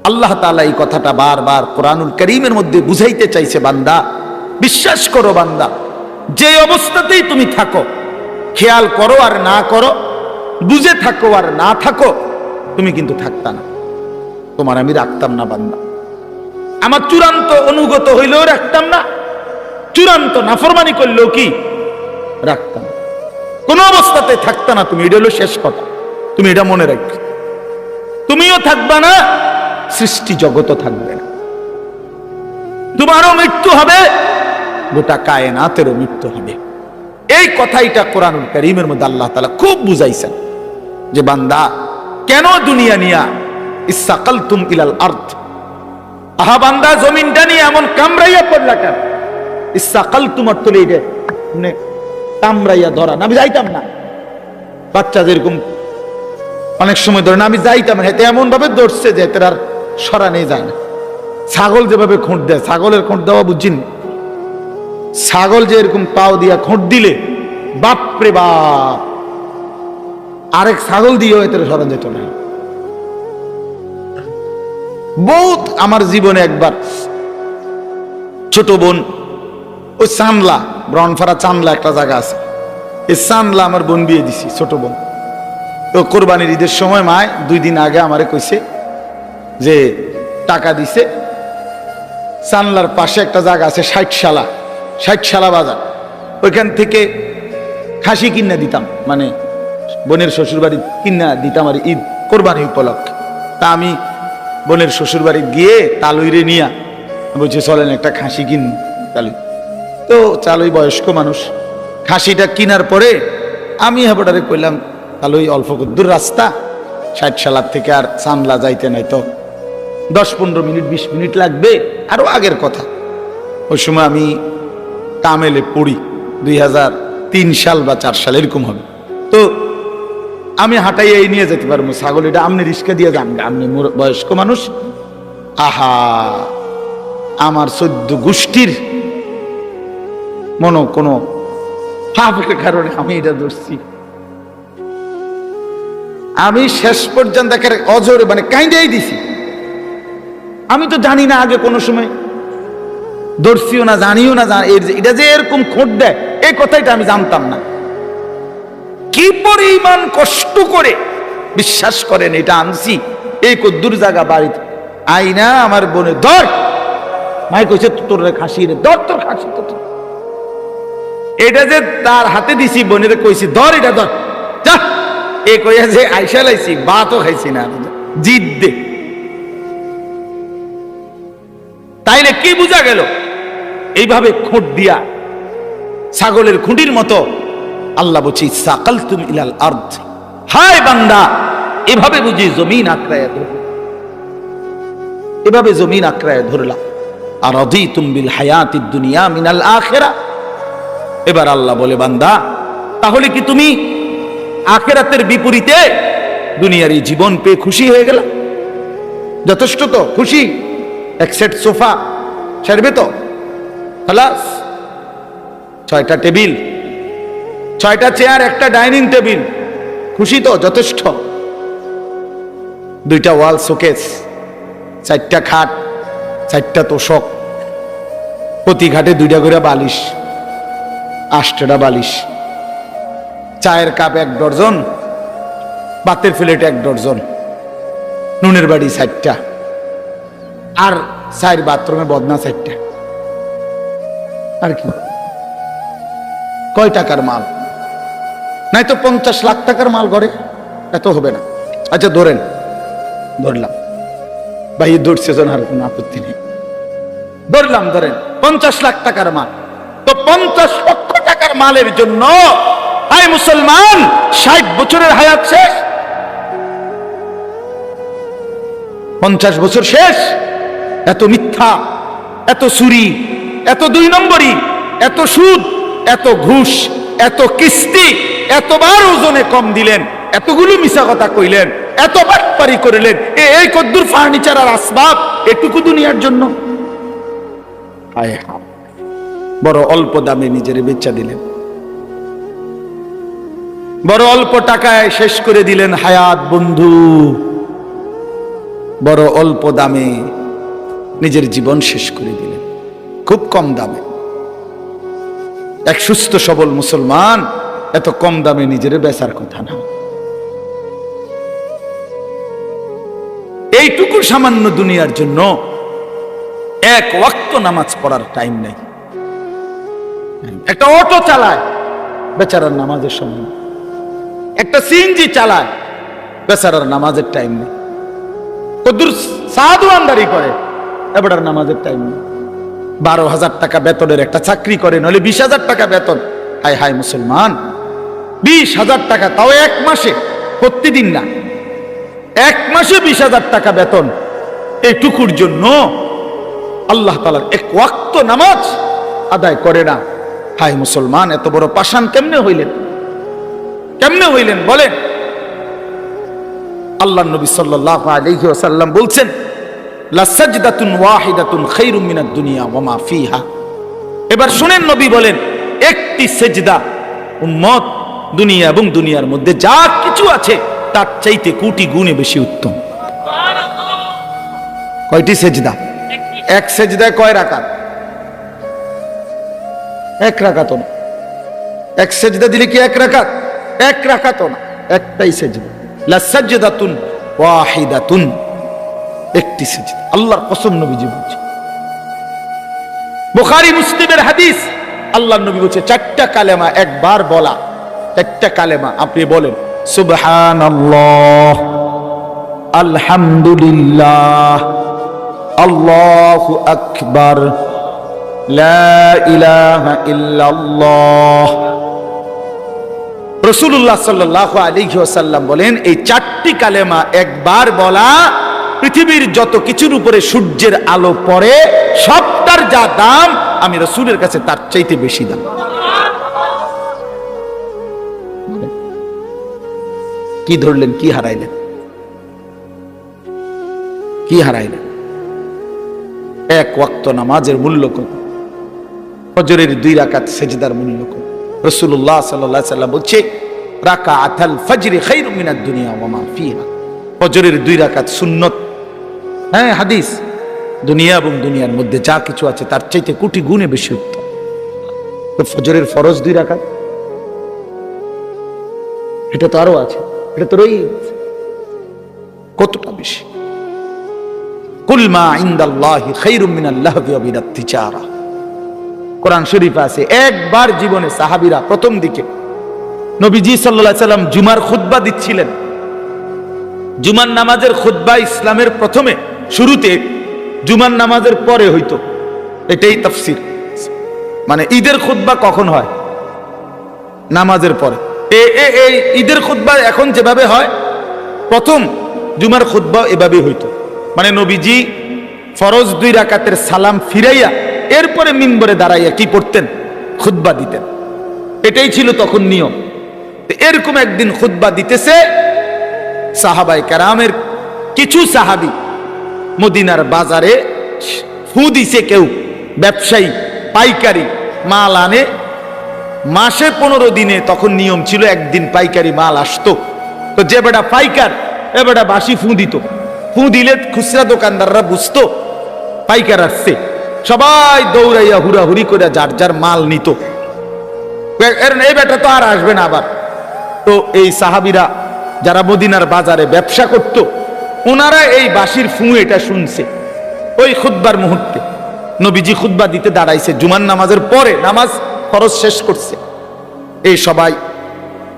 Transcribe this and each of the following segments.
আল্লাহ তাআলা এই কথাটা বারবার কোরআনুল কারীমের মধ্যে বুঝাইতে চাইছে, বান্দা বিশ্বাস করো বান্দা, যে অবস্থাতেই তুমি থাকো, খেয়াল করো আর না করো, বুঝে থাকো আর না থাকো, তুমি কিন্তু থাকতা না, তোমার আমি রাখতাম না বান্দা। আমার চূড়ান্ত অনুগত হইলেও রাখতাম না, চূড়ান্ত নাফরমানি করলেও কি রাখতাম, কোন অবস্থাতে থাকতা না তুমি। এটা হলো শেষ কথা, তুমি এটা মনে রাখবে। তুমিও থাকবা না, সৃষ্টি জগতও থাকবে না, তোমারও মৃত্যু হবে, গোটা কায়নাতেরও মৃত্যু হবে। এই কথাইটা কোরআনুল কারীমের মধ্যে আল্লাহ তাআলা খুব বুঝাইছেন যে বান্দা কেন দুনিয়া নিয়া ইসসাকালতুম ইলাল আরদ, আহা বান্দা জমিনটা নিয়ে এমন কামড়াইয়া পড়লা কেন? ইসসাকালতুম অর্থ এটা মানে কামড়াইয়া ধরা। আমি যাইতাম না, বাচ্চা যেরকম অনেক সময় ধরে না, আমি যাইতাম না, এমন ভাবে ধরছে যে এতে আর সরানো যায় না। ছাগল যেভাবে খোঁট দেয়, ছাগলের খোঁট দেওয়া বুঝছেন, ছাগল যে এরকম পাও দিয়া খোঁট দিলে বাপরে বাপ, আরেক ছাগল দিয়েও এতে সরান যেত না। বহুত আমার জীবনে একবার ছোট বোন, ওই চানলা ব্রনফারা চানলা একটা জায়গা আছে, এই চানলা আমার বোন বিয়ে দিছি, ছোট বোন। তো কোরবানির ঈদের সময় মায় 2 দিন আগে আমারে কইছে যে টাকা দিছে, চানলার পাশে একটা জায়গা আছে 60 বাজার, ওইখান থেকে খাসি কিনা দিতাম, মানে বোনের শ্বশুর বাড়ি কিনা দিতাম আর ঈদ কোরবানি উপলক্ষে। তা আমি বোনের শ্বশুর বাড়ি গিয়ে তালুইরে নিয়া বলছে চলেন একটা খাসি কিন তালুই। তো চালুই বয়স্ক মানুষ, খাসিটা কিনার পরে আমি হেবটারে কইলাম তালুই অল্প দূর রাস্তা, 60 থেকে আর চানলা যাইতে নাই তো 10-15 মিনিট 20 মিনিট লাগবে, আরো আগের কথা। ওই সময় আমি কামেলে পড়ি, 2003 সাল বা 4 সাল এরকম হবে। তো আমি হাঁটাই এই নিয়ে যেতে পারবো ছাগল, এটা আপনি রিস্কা দিয়ে যান, আপনি বয়স্ক মানুষ। আহা, আমার 14 গোষ্ঠীর কোনো পাপের কারণে আমি এটা ধরছি। আমি শেষ পর্যন্ত অজরে মানে কাইন্দাই দিছি। আমি তো জানি না আগে কোনো সময়, ধরছিও না, জানিও না এটা যে এরকম খোঁট দেয়, এই কথাটা আমি জানতাম না। কি পরিমাণ কষ্ট করে বিশ্বাস করেন এটা আনছি, এই কদ্দুর জায়গা বাড়িতে আইনা আমার বোনে ধর, মাই কইছে তোর খাসি রে ধর, তোর খাসি তো এটা যে তার হাতে দিছি, বোনের কইছি ধর এটা ধর, যা এ কইয়া যে আইসা লাইছি, ভাতও খাইছি না, জিদ দে। তাইলে কি বুঝা গেল? এইভাবে খোঁট দিয়া ছাগলের খুঁটির মতো আল্লাহ বলছে ইসসাকালতুম ইলাল আরদ, হায় বান্দা এভাবে বুঝি জমিন আঁকড়ায়া ধরলা, এভাবে জমিন আঁকড়ায়া ধরলা। আর রাদিতুম বিল হায়াতিদ দুনিয়া মিনাল আখিরা। এবার আল্লাহ বলে বান্দা তাহলে কি তুমি আখিরাতের বিপরীতে দুনিয়ার এই জীবন পেয়ে খুশি হয়ে গেল? যথেষ্ট তো খুশি? এক সেট সোফা ছাড়বে তো, খালাস, 6টা টেবিল, 6টা চেয়ার, একটা ডাইনিং টেবিল, খুশি তো? যথেষ্ট। 2টা ওয়াল শোকেস, 4টা খাট, 4টা তোষক, প্রতি ঘাটে 2টা করে বালিশ, 8টা বালিশ, চায়ের কাপ 1 ডজন, ভাতের প্লেট 1 ডজন, নুনের বাড়ি 4টা, আর 4 বাথরুমে বদনা 4টা। আর কি কয় টাকার মাল? নাই তো 50 লাখ টাকার মাল ঘরে, এত হবে না। আচ্ছা ধরেন, ধরলাম ভাই, ধরছে জন, আর কোনো আপত্তি নেই, ধরলাম ধরেন 50 লাখ টাকার মাল। তো 50 লক্ষ টাকার মালের জন্য আয় মুসলমান 60 বছরের হায়াত শেষ, 50 বছর শেষ। এত মিথ্যা, এত চুরি, এত 2 নম্বরি, এত সুদ, এত ঘুষ, এত কিস্তি, এতবার ওজনে কম দিলেন, এতগুলো মিছা কথা কইলেন, এত বাটপারি করলেন, এই কদ্দুর ফার্নিচার আর আসবাব এটুকু দুনিয়ার জন্য। বড় অল্প দামে নিজের বেচা দিলেন, বড় অল্প টাকায় শেষ করে দিলেন হায়াত। বন্ধু বড় অল্প দামে নিজের জীবন শেষ করে দিলেন, খুব কম দামে। এক সুস্থ সবল মুসলমান এত কম দামে নিজের বেচার কথা না। এইটুকু সামান্য দুনিয়ার জন্য এক ওয়াক্ত নামাজ পড়ার টাইম নেই। একটা অটো চালায়, বেচারার নামাজের সময়। একটা সিএনজি চালায়, বেচারার নামাজের টাইম নেই। কদ্দুর সাধু আমদারি করে, এবার নামাজের টাইম নেই। 12,000 টাকা বেতনের একটা চাকরি করে, নইলে 20,000 টাকা বেতন। হায় হায় মুসলমান, 20,000 টাকা, তাও এক মাসে, প্রতিদিন না, এক মাসে 20,000 টাকা বেতন। এইটুকুর জন্য আল্লাহ তাআলার এক ওয়াক্ত নামাজ আদায় করে না। হায় মুসলমান, এত বড় পাষাণ কেমনে হইলেন? কেমনে হইলেন বলেন? আল্লাহ নবী সাল্লাল্লাহু আলাইহি ওয়াসাল্লাম বলছেন, লা সাজদাতুন ওয়াহিদাতুন খায়রুম মিনাদ দুনিয়া ওয়া মা ফিহা। এবার শুনেন, নবী বলেন, একটি সেজদা উম্মত দুনিয়া এবং দুনিয়ার মধ্যে যা কিছু আছে তার চাইতে কোটি গুণে বেশি উত্তম। কয়টি সেজদা? এক সেজদায় কয় রাকাত? এক রাকাত না। এক সেজদা দিলে কি এক রাকাত? এক রাকাত না, একটাই সেজদা। লা সাজদাতুন ওয়াহিদাতুন, একটি সেজদা। আল্লাহর কসম, নবীজি বলছে, বুখারী মুসলিমের হাদিস। আল্লাহর নবী বলছে, 4টা কালেমা একবার বলা, 4টা কালেমা আপনি বলেন, সুবহানাল্লাহ, আলহামদুলিল্লাহ, আল্লাহু আকবার, লা ইলাহা ইল্লাল্লাহ। রাসূলুল্লাহ সাল্লাল্লাহু আলাইহি ওয়াসাল্লাম বলেন, এই 4টি কালেমা একবার বলা পৃথিবীর যত কিছুর উপরে সূর্যের আলো পড়ে সবটার যা দাম, আমি রাসূলের কাছে তার চাইতে বেশি দাম। কি ধরলেন? কি হারাইলেন? কি হারাইলেন? এক ওয়াক্ত নামাজের মূল্য কত? ফজরের 2 রাকাত সেজদার মূল্য কত? রাসূলুল্লাহ সাল্লাল্লাহু আলাইহি ওয়াসাল্লাম বলছে, রাকাআতুল ফজরি খায়রুম মিনাদ দুনিয়া ওয়া মা ফিহা। ফজরের 2 রাকাত সুন্নত, হ্যাঁ হাদিস, দুনিয়া এবং দুনিয়ার মধ্যে যা কিছু আছে তার চাইতে কোটি গুণে বেশি উত্তম। তো ফজরের ফরজ 2 রাকাত, এটা তো আরো আছে, এটা তো রয়েছে, কতটা বেশি। কুল মা ইনদাল্লাহি খায়রুম মিনাল লাহবি ওয়া মিনাত তিজারা। কোরআন শরীফে আছে, একবার জীবনে সাহাবীরা প্রথম দিকে নবীজি সাল্লাল্লাহু আলাইহি সাল্লাম জুমার খুতবা দিচ্ছিলেন। জুমার নামাজের খুতবা ইসলামের প্রথমে শুরুতে জুমার নামাজের পরে হইতো, এটাই তাফসীর। মানে ঈদের খুতবা কখন হয়? নামাজের পরে। এই ঈদের খুতবা এখন যেভাবে হয়, প্রথম জুমার খুতবা এভাবে হইতো। মানে নবীজি ফরজ 2 রাকাতের সালাম ফিরাইয়া এরপরে মিম্বরে দাঁড়াইয়া কি পড়তেন? খুতবা দিতেন। এটাই ছিল তখন নিয়ম। এরকম একদিন খুতবা দিতেছে, সাহাবায়ে কেরামের কিছু সাহাবী মদিনার বাজারে ফু দিছে, কেউ ব্যবসায়ী পাইকারি মাল আনে মাসে 15 দিনে। তখন নিয়ম ছিল একদিন পাইকারি মাল আসতো, তো যে বেটা পাইকার এ বেটা বাসি ফু দিত। ফু দিলে খুচরা দোকানদাররা বুঝতো পাইকার আসছে, সবাই দৌড়াইয়া হুড়াহুড়ি করে যার যার মাল নিত। এই বেটা তো আর আসবে না আবার। তো এই সাহাবীরা যারা মদিনার বাজারে ব্যবসা করত, ওনারা এই বাঁশির ফু এটা শুনছে। ওই খুতবার মুহূর্তে নবীজি খুতবা দিতে দাঁড়াইছে, জুমার নামাজের পরে, নামাজ ফরজ শেষ করছে। এই সবাই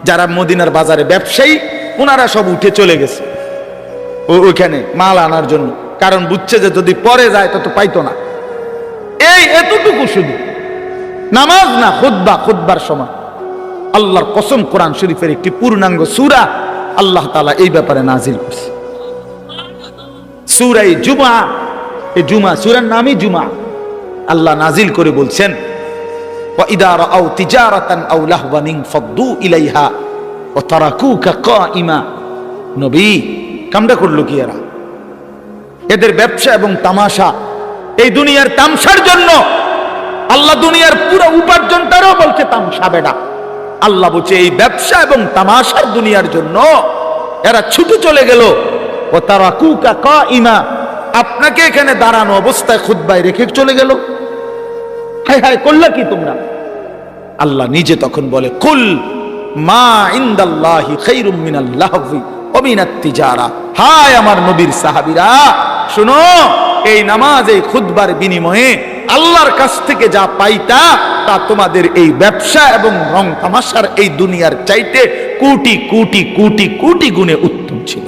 যারা মদিনার বাজারে ব্যবসায়ী, ওনারা সব উঠে চলে গেছে ওইখানে মাল আনার জন্য, কারণ বুঝছে যে যদি পরে যায় তো পাইতো না। এই এতটুকু শুধু নামাজ না, খুতবা, খুতবার সময় আল্লাহর কসম, কোরআন শরীফের একটি পূর্ণাঙ্গ সূরা আল্লাহ তাআলা এই ব্যাপারে নাজিল করছে, সূরা জুমা। এই জুমা সূরার নামই জুমা। আল্লাহ নাজিল করে বলছেন, ওয়া ইদা রাআউ তিজারাতান আও লাহওয়ান ইনফাদ্দু ইলাইহা ওয়া তারাকুকা কাইমা। নবী কামটা করলো কি এরা? এদের ব্যবসা এবং তামাশা, এই দুনিয়ার তামসার জন্য আল্লাহ দুনিয়ার পুরো উপার্জনটারও বলছে তামসা। বেটা আল্লাহ বলছে এই ব্যবসা এবং তামাশার দুনিয়ার জন্য এরা ছুটে চলে গেল, ওয়া তারাকুকা কাইমা, আপনাকে এখানে দাঁড়ানো অবস্থায় খুতবায় রেখে চলে গেল। হায় হায়, করলা কি তোমরা? আল্লাহ নিজে তখন বলে, কুল মা ইনদাল্লাহি খায়রুম মিনাল লাহবি ওয়া মিনাত তিজারা। হায় আমার নবীর সাহাবীরা, শুনো, এই নামাজ, এই খুতবার বিনিময়ে আল্লাহর কাছ থেকে যা পাইতা তা তোমাদের এই ব্যবসা এবং রং তামাশার এই দুনিয়ার চাইতে কোটি কোটি কোটি কোটি গুণে উত্তম ছিল।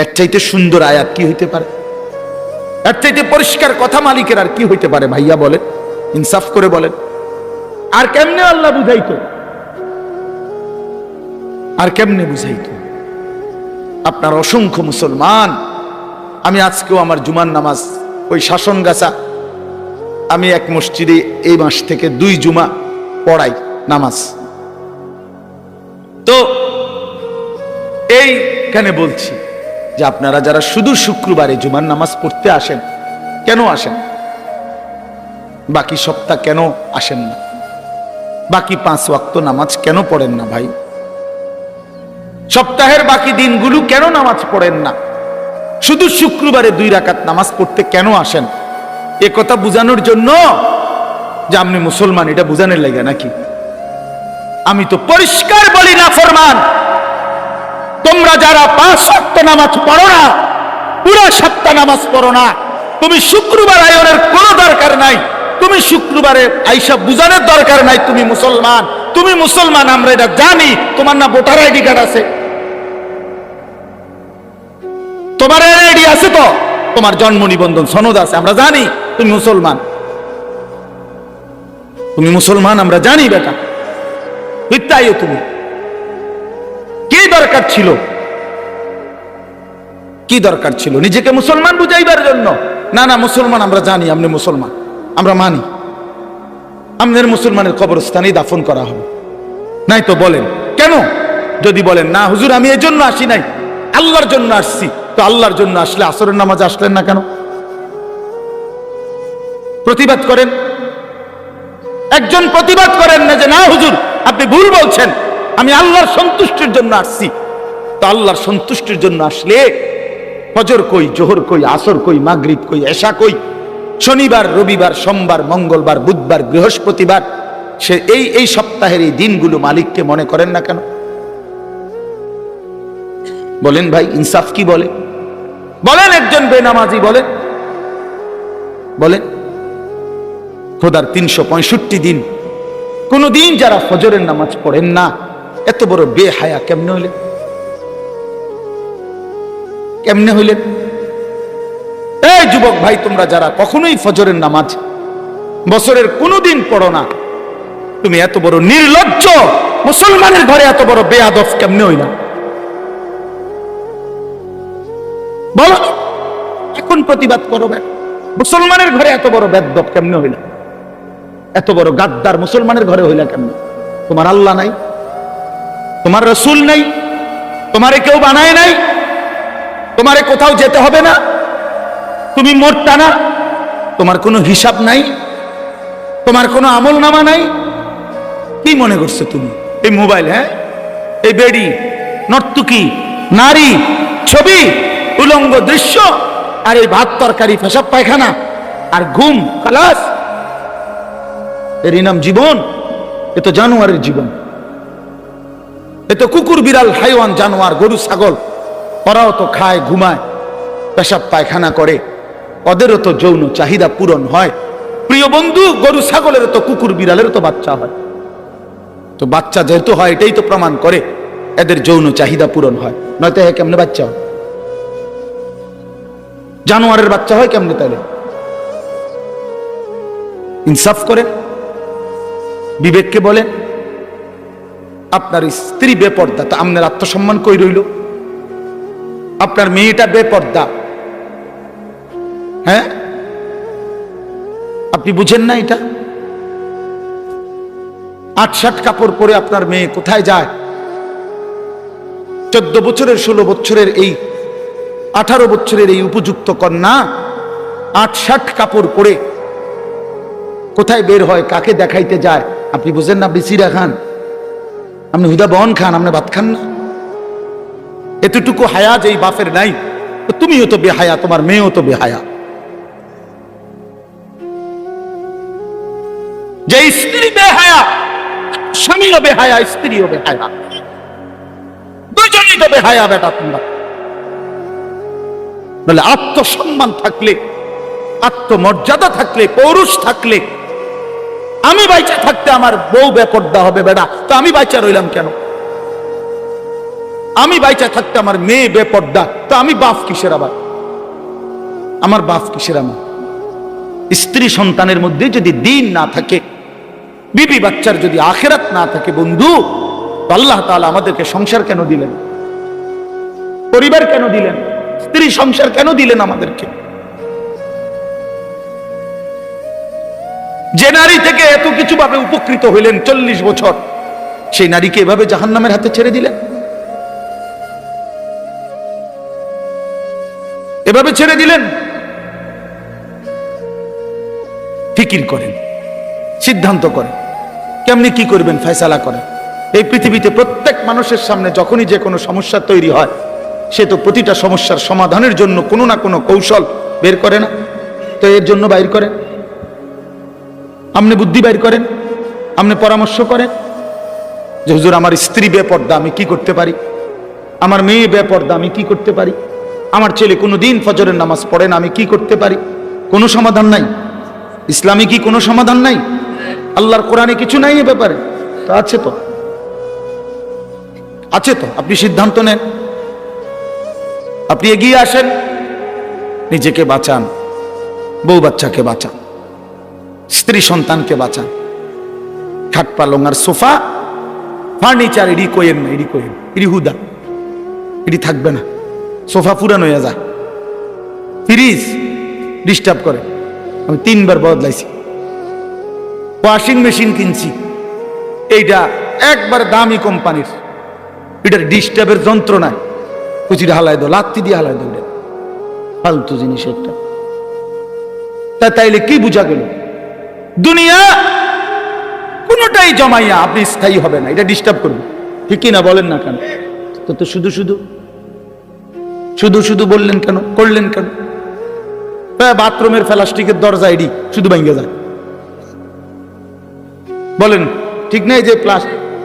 এর চাইতে সুন্দর আয়াত কি হইতে পারে? এর চাইতে পরিষ্কার কথা মালিকের আর কি হইতে পারে? ভাইয়া বলেন, ইনসাফ করে বলেন। আর কেমনে আল্লাহ বুঝাইতো? আর কেমনে বুঝাইতো? আপনার অসংখ্য মুসলমান, আমি আজকেও আমার জুমার নামাজ ওই শাসনগাছা, আমি এক মসজিদে এই মাস থেকে 2 জুমা পড়াই নামাজ। তো এইখানে বলছি যে আপনারা যারা শুধু শুক্রবারে জুমার নামাজ পড়তে আসেন, কেন আসেন? বাকি সপ্তাহ কেন আসেন না? বাকি 5 ওয়াক্ত নামাজ কেন পড়েন না ভাই? সপ্তাহের বাকি দিনগুলো কেন নামাজ পড়েন না? শুধু শুক্রবারে 2 রাকাত নামাজ পড়তে কেন আসেন? এ কথা বুঝানোর জন্য যে আপনি মুসলমান, এটা বুঝানোর লাগে নাকি? আমি তো পরিষ্কার বলি না ফরমান, তোমরা যারা 5 ওয়াক্ত নামাজ পড়ো না, পুরো সপ্তাহ নামাজ পড়ো না, তুমি শুক্রবার আয়োনের কোনো দরকার নাই, তুমি শুক্রবারে আইসা বুঝানোর দরকার নাই তুমি মুসলমান। তুমি মুসলমান, আমরা এটা জানি। তোমার না ভোটার আইডি কার্ড আছে? তোমার আইডি আছে তো? তোমার জন্ম নিবন্ধন সনদ আছে, আমরা জানি তুমি মুসলমান। তুমি মুসলমান, আমরা জানি বেটা। তাইও তুমি কি দরকার ছিল? কি দরকার ছিল নিজেকে মুসলমান বুঝাইবার জন্য? না না, মুসলমান আমরা জানি, আপনি মুসলমান, আমরা মানি। আমাদের মুসলমানের কবরস্থানেই দাফন করা হবে। নাই তো বলেন কেন? যদি বলেন না হুজুর আমি এই জন্য আসি নাই, আল্লাহর জন্য আসছি, তো আল্লাহর জন্য আসলে আসরের নামাজে আসলেন না কেন? প্রতিবাদ করেন। একজন প্রতিবাদ করেন না যে না হুজুর আপনি ভুল বলছেন, আমি আল্লাহর সন্তুষ্টির জন্য আসছি। তো আল্লাহর সন্তুষ্টির জন্য আসলে ফজর কই, জোহর কই, আসর কই, মাগরিব কই, এশা কই, শনিবার, রবিবার, সোমবার, মঙ্গলবার, বুধবার, বৃহস্পতিবার, সে এই সপ্তাহের এই দিনগুলো মালিককে মনে করেন না কেন? বলেন ভাই, ইনসাফ কি বলে? বলেন একজন বেনামাজি বলেন, বলেন খোদার 365 দিন কোন দিন যারা ফজরের নামাজ পড়েন না, এত বড় বেহায়া কেমনে হইলেন? কেমনে হইলেন? এই যুবক ভাই, তোমরা যারা কখনোই ফজরের নামাজ বছরের কোনোদিন পড়ো না, তুমি এত বড় নির্লজ্জ, মুসলমানের ঘরে এত বড় বেয়াদব কেমনে হইলা? বলো, এখন প্রতিবাদ করো। মুসলমানের ঘরে এত বড় বেয়াদব কেমনে হইলা? এত বড় গাদ্দার মুসলমানের ঘরে হইলা কেমনে? তোমার আল্লাহ নাই, তোমার রসুল নাই, তোমারে কেউ বানায় নাই, তোমারে কোথাও যেতে হবে না, তুমি মোটটা না, তোমার কোনো হিসাব নাই, তোমার কোনো আমল নামা নাই। কি মনে করছো তুমি? এই মোবাইল, হ্যাঁ, এই বেডি, নর্তুকি, নারী, ছবি, উলঙ্গ দৃশ্য, আর এই ভাত তরকারি, পেশাব পায়খানা আর ঘুম, খালাস, এরই নাম জীবন? এ তো জানোয়ারের জীবন। এ তো কুকুর, বিড়াল, হাইওয়ান, জানোয়ার, গরু, ছাগল, ওরাও তো খায়, ঘুমায়, পেশাব পায়খানা করে, ওদেরও তো যৌন চাহিদা পূরণ হয়। প্রিয় বন্ধু, গরু ছাগলেরও তো, কুকুর বিড়ালেরও তো বাচ্চা হয়। তো বাচ্চা যেহেতু হয়, এটাই তো প্রমাণ করে এদের যৌন চাহিদা পূরণ হয়, নয়তো হ্যাঁ কেমনে বাচ্চা হয়? জানোয়ারের বাচ্চা হয় কেমনে তাহলে? ইনসাফ করেন, বিবেককে বলেন। আপনার স্ত্রী বেপর্দা, তা আপনার আত্মসম্মান কই রইল? আপনার মেয়েটা বেপর্দা, হ্যাঁ, আপনি বুঝেন না এটা? 8-7 কাপড় পরে আপনার মেয়ে কোথায় যায়? 14 বছরের, 16 বছরের, এই 18 বছরের এই উপযুক্ত কন্যা 8-7 কাপড় পরে কোথায় বের হয়, কাকে দেখাইতে যায়? আপনি বুঝেন না? আপনি চিড়া খান, আপনি হুদা বন খান, আপনি ভাত খান না? এতটুকু হায়া যেই বাপের নাই, তো তুমিও তো বেহায়া, তোমার মেয়েও তো বেহায়া। যে স্ত্রী বেহায়া, স্বামীও বেহায়া, স্ত্রীও বেহায়া, দুজনই তো বেহায়া বেটা তোমরা। বলে আত্মসম্মান থাকলে, আত্মমর্যাদা থাকলে, পৌরুষ থাকলে, আমি বাইচা থাকতে আমার বউ বেপর্দা হবে বেটা, তো আমি বাইচা রইলাম কেন? আমি বাইচা থাকতে আমার মেয়ে বেপর্দা, তো আমি বাপ কিসের? আবার আমার বাপ কিসের? আমার স্ত্রী সন্তানের মধ্যে যদি দিন না থাকে, বিবি বাচ্চার যদি আখিরাত না থাকে বন্ধু, তো আল্লাহ তাআলা আমাদেরকে সংসার কেন দিলেন? পরিবার কেন দিলেন? স্ত্রী সংসার কেন দিলেন আমাদেরকে? যে নারী থেকে এত কিছু ভাবে উপকৃত হইলেন 40 বছর, সেই নারীকে এভাবে জাহান্নামের হাতে ছেড়ে দিলেন, এভাবে ছেড়ে দিলেন। ফিকির করেন, সিদ্ধান্ত করেন, কেমনি কি করবেন, ফয়সালা করেন। এই পৃথিবীতে প্রত্যেক মানুষের সামনে যখনই যে কোনো সমস্যা তৈরি হয়, সে তো প্রতিটা সমস্যার সমাধানের জন্য কোনো না কোনো কৌশল বের করে না? তো এর জন্য বাইর করেন, আপনি বুদ্ধি বাইর করেন, আপনি পরামর্শ করেন যে হুজুর আমার স্ত্রী বেপর্দা, আমি কি করতে পারি? আমার মেয়ে বেপর্দা, আমি কি করতে পারি? আমার ছেলে কোনোদিন ফজরের নামাজ পড়ে না, আমি কি করতে পারি? কোনো সমাধান নাই? ইসলামে কি কোনো সমাধান নাই? আল্লাহর কোরআনে কিছু নাই এ ব্যাপারে? তো আছে, তো আছে, তো আপনি সিদ্ধান্ত নেন, আপনি এগিয়ে আসেন, নিজেকে বাঁচান, বউ বাচ্চাকে বাঁচান, স্ত্রী সন্তানকে বাঁচান। খাট পালং আর সোফা ফার্নিচার এডি কোয়েন না, এডি কোয়েন, এডি হুদা, এডি থাকবে না। সোফা পুরানো হয়ে যায়, ফ্রিজ ডিস্টার্ব করে, আমি 3 বার বদলাইছি। ওয়াশিং মেশিন কিনছি, এইটা একবার দামি কোম্পানির, এটার ডিস্টার্বের যন্ত্রণায় কুচিটা হালাই দো, লাত্তি দিয়ে হালাই দো, ফালতু জিনিস একটা। তাইলে কি বুঝা গেল? দুনিয়া কোনটাই জমাইয়া আপনি স্থায়ী হবে না, এটা ডিস্টার্ব করবে, ঠিক না? বলেন না কেন? তো শুধু শুধু শুধু শুধু বললেন কেন, করলেন কেন? বাথরুমের প্লাস্টিকের দরজা এডি শুধু ভাঙ্গে যায়, বলেন ঠিক নাই? যে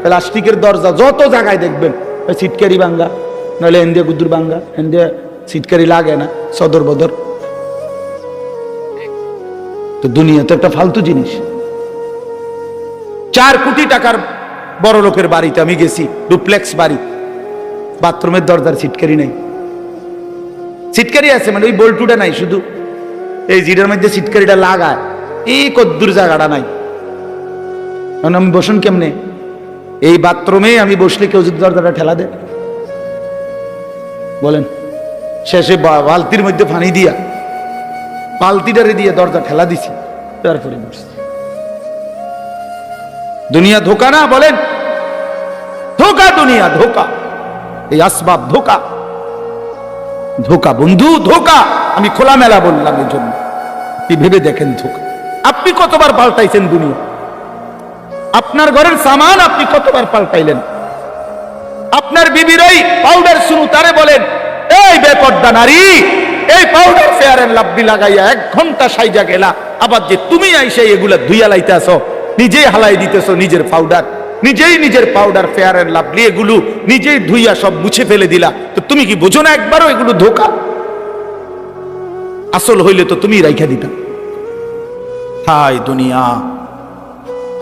প্লাস্টিকের দরজা যত জায়গায় দেখবেন, সিটকারি ভাঙ্গা, নাহলে এন্দিয়া গুদ্দুর ভাঙ্গা, এন্দিয়া সিটকারি লাগে না, সদর বদর। তো দুনিয়া তো একটা ফালতু জিনিস। 4 কোটি টাকার বড় লোকের বাড়িতে আমি গেছি, ডুপ্লেক্স বাড়ি, বাথরুমের দরজার সিটকারি নাই। সিটকারি আছে মানে ওই বল্টুটা নাই, শুধু এই জিটার মধ্যে সিটকারিটা লাগায়, এই কদ্দুর জায়গাটা নাই। আমি বসুন কেমনে? এই বাথরুমে আমি বসলে কেউ যদি দরজাটা ঠেলা দেয়, বলেন? শেষে বালতির মধ্যে পানি দিয়া, বালতিটারে দিয়ে দরজা ঠেলা দিছি, তারপরে বসছি। দুনিয়া ধোকা না? বলেন ধোকা, দুনিয়া ধোকা, এই আসবাব ধোকা, ধোকা বন্ধু, ধোকা। আমি খোলামেলা বললাম এই জন্য, আপনি ভেবে দেখেন ধোকা। আপনি কতবার পাল্টাইছেন দুনিয়া? আপনার ঘরের সামান আপনি কতবার পাল্টাইলেন? আপনার বিবির ওই পাউডার শুরু, তারে বলেন এই বেপর্দা নারী, এই পাউডার ফেয়ার এন্ড লাভলি লাগাইয়া 1 ঘন্টা সাইজা গেলা, আবার যে তুমি আইসা এগুলা ধুইয়া লাইতেছ, নিজেই হালাই দিতেছ নিজের পাউডার, নিজের পাউডার ফেয়ার এন্ড লাভলি এগুলো নিজেই ধুইয়া সব মুছে ফেলে দিলা। তো তুমি কি বুঝো না একবারও এগুলো ধোকা? আসল হইলে তো তুমি রাইখা দিতা। হায় দুনিয়া,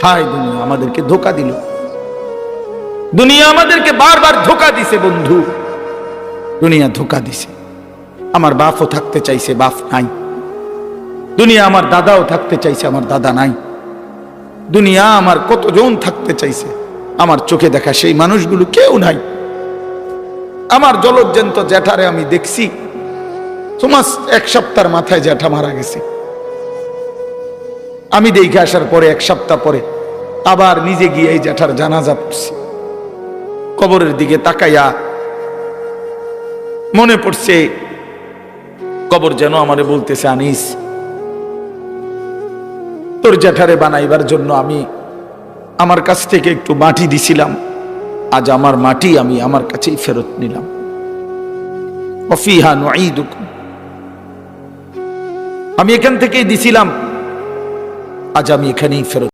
হায় দুনিয়া আমাদেরকে ধোকা দিল। দুনিয়া আমাদেরকে বারবার ধোকা দিছে বন্ধু, দুনিয়া ধোকা দিছে। আমার বাপও থাকতে চাইছে, বাপ নাই। দুনিয়া আমার দাদাও থাকতে চাইছে, আমার দাদা নাই। দুনিয়া আমার কতজন থাকতে চাইছে, আমার চোখে দেখা সেই মানুষগুলো কেউ নাই। আমার জলজ্জান্ত জ্যাঠারে আমি দেখছি, তোমার 1 সপ্তাহের মাথায় জ্যাঠা মারা গেছে। আমি দেখে আসার পরে 1 সপ্তাহ পরে আবার নিজে গিয়ে এই জ্যাঠার জানাজা পড়ছি। কবরের দিকে তাকাইয়া মনে পড়ছে, কবর যেন আমারে বলতেছে, আনিস তোর জ্যাঠারে বানাইবার জন্য আমি আমার কাছ থেকে একটু মাটি দিছিলাম, আজ আমার মাটি আমি আমার কাছেই ফেরত নিলাম। ওয়া ফিহা নুঈদুকুম। আমি এখান থেকেই দিছিলাম, আজ আমি এখানেই ফেরত